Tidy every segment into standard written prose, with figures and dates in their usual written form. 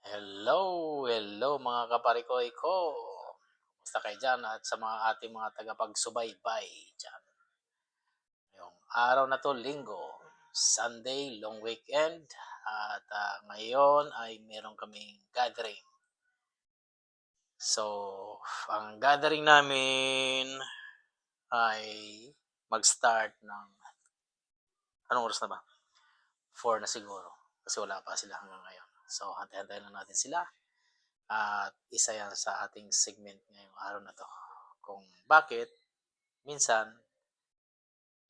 Hello mga kaparikoy ko. Kumusta kayo dyan at sa mga ating mga tagapagsubaybay dyan. Yung araw na to, linggo, Sunday, long weekend. At ngayon ay meron kaming gathering. So, ang gathering namin ay mag-start ng, anong oras na ba? 4 na siguro. Kasi wala pa sila hanggang ngayon. So, hantay-hantay lang natin sila. At isa yan sa ating segment ngayong araw na to. Kung bakit, minsan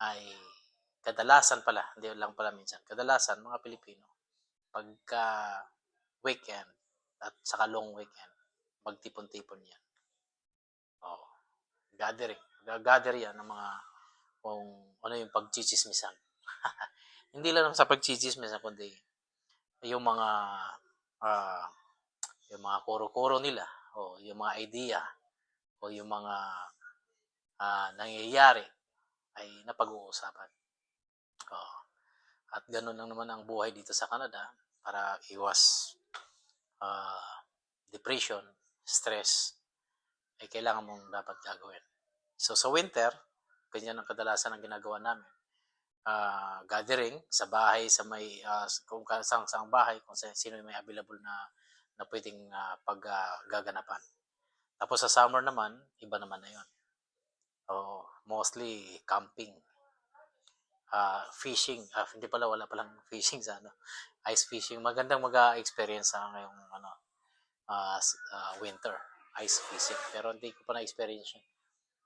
ay kadalasan pala, hindi lang pala minsan, kadalasan mga Pilipino, pagka weekend at saka long weekend, magtipon-tipon yan. Oh, gathering. Gather yan ng mga kung ano yung pagchichismisan. Hindi lang sa pagchichismisan, kundi yung mga uh, yung mga kuro-kuro nila o yung mga idea o yung mga nangyayari ay napag-uusapan. Oh. At ganoon lang naman ang buhay dito sa Canada para iwas depression, stress, ay kailangan mong dapat gagawin. So sa winter, ganyan ang kadalasan ang ginagawa namin. Gathering sa bahay, sa may kung sang bahay, kung sino may available na pwedeng paggaganapan. Tapos sa summer naman, iba naman na yun. Mostly camping, fishing. Hindi pala, wala palang fishing sa ice fishing. Magandang mag-experience sa ngayong winter, ice fishing. Pero hindi ko pa na-experience yun.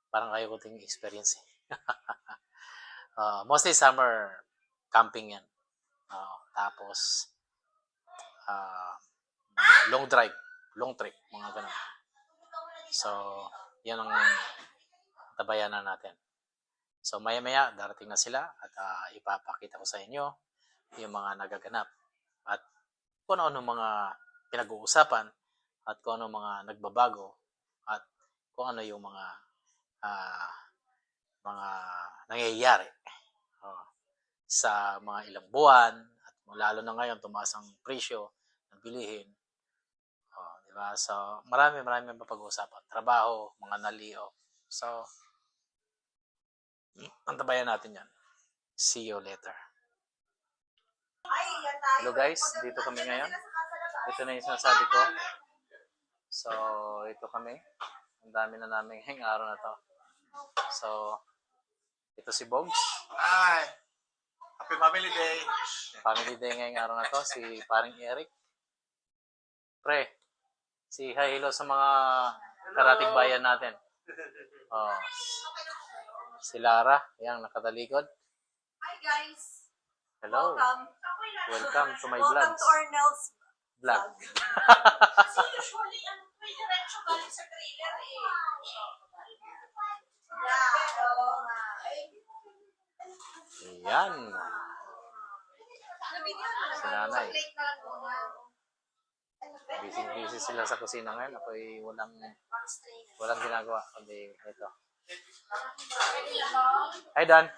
Parang ayaw ko ting experience eh. Mostly summer camping yan. Tapos long drive, long trip, mga ganun. So, yan ang tabayanan natin. So, maya-maya, darating na sila at ipapakita ko sa inyo yung mga nagaganap at kung ano mga pinag-uusapan at kung ano mga nagbabago at kung ano yung mga nangyayari sa mga ilang buwan at lalo na ngayon tumaas ang presyo ng bilihin. Diba? So, marami mapag-uusapan. Trabaho, mga naliho. So, antabayan natin yan. See you later. Hello guys, dito kami ngayon. Ito na yung sinasabi ko. So, ito kami. Ang dami na namin ngayong araw na to. So, ito si Bogs. Hi! Happy Family Day! Family Day ngayong araw na to. Si paring Eric. Pre, si hello sa mga karating bayan natin. Si Lara, yan, nakatalikod. Hi guys! Hello. Welcome to my vlog. Welcome to Arnel's vlog. Kasi usually, may diretso galing sa trailer eh. Yan. Si nanay. Busy sila sa kusina ngayon. Ako'y walang ginagawa. Kundi ito. Hi, Dan.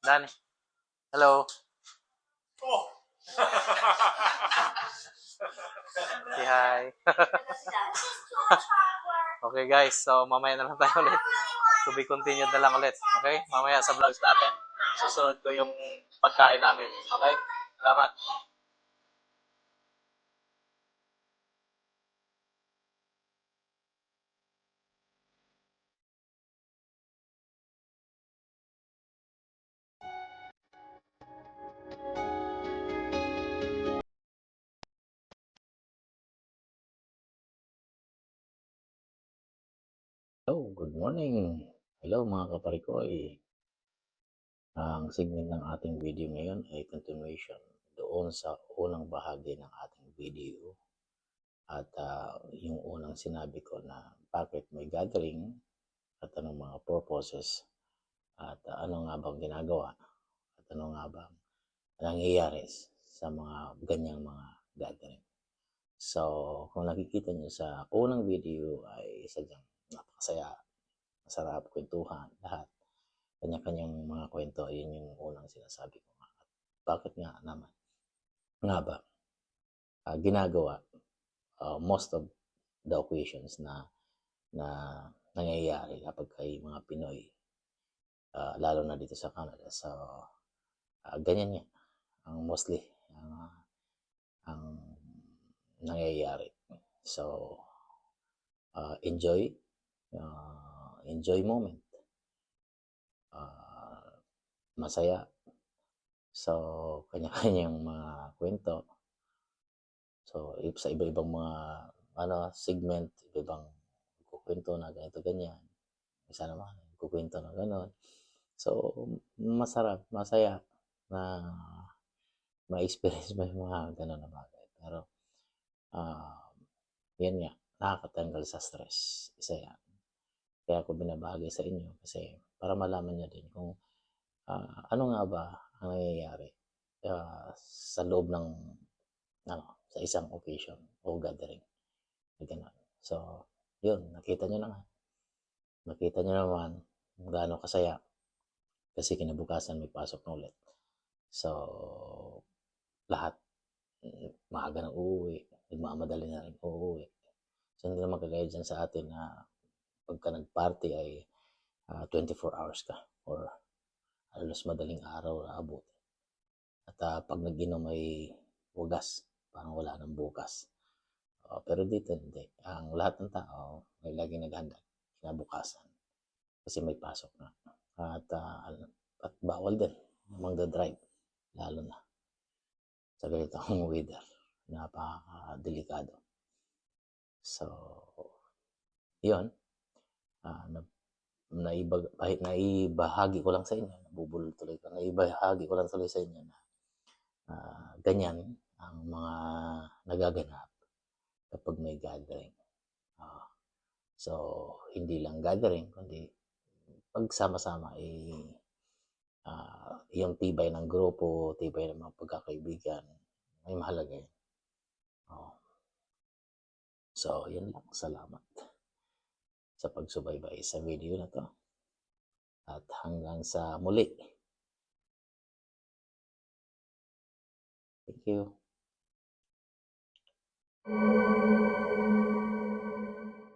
Dan. Hello. Oh! Say hi. Okay guys, so mamaya na lang tayo ulit. To be continued na lang ulit. Okay? Mamaya sa vlogs natin. Susunod ko yung pagkain namin. Okay? Salamat. Hello, good morning. Hello mga kaparikoy. Ang segment ng ating video ngayon ay continuation doon sa unang bahagi ng ating video. At yung unang sinabi ko na bakit may gathering at anong mga purposes at ano nga bang ginagawa at ano nga bang nangyayari sa mga ganyang mga gathering. So, kung nakikita nyo sa unang video ay sadyang napakasaya, masarap, kwentuhan, lahat. Kanya-kanyang mga kwento, yun yung unang sinasabi ko nga. Bakit nga naman? Nga ba? Ginagawa most of the occasions na nangyayari kapag kay mga Pinoy, lalo na dito sa Canada. So, ganyan nga ang mostly ang nangyayari. So, enjoy moment. Masaya. So, kanya-kanyang mga kwento. So, sa iba-ibang mga segment, iba-ibang kukwento na ganito ganyan. Isa naman kukwento na gano'n. So, masarap, masaya na ma-experience mo yung mga gano'n na bagay. Pero, yan nga, nakakatanggal sa stress. Isa yan. Kaya ako binabahagi sa inyo kasi para malaman nyo din kung ano nga ba ang nangyayari sa loob ng sa isang occasion o gathering. Ganun. So, yun, nakita nyo na nga. Nakita nyo naman kung gaano kasaya kasi kinabukasan may pasok na ulit. So, lahat maaga nang uuwi, nagmamadali na rin uuwi. So, hindi naman kagaya dyan sa atin na pagka nag-party ay 24 hours ka or halos madaling araw na abot. At pag nag-inom ay wagas, parang wala nang bukas. Pero dito hindi. Ang lahat ng tao may laging naghanda kinabukasan kasi may pasok na. At bawal din magdadrive, lalo na sa ganitong weather. Napaka-delikado. So, yun. Naibahagi ko lang sa inyo, nabubulol tuloy ko, naibahagi ko lang tuloy sa inyo na ganyan ang mga nagaganap kapag may gathering. So, hindi lang gathering, kundi pagsama-sama yung tibay ng grupo, tibay ng mga pagkakaibigan, may mahalaga yan. So, yun lang. Salamat sa pagsubaybay sa video na to. At hanggang sa muli. Thank you.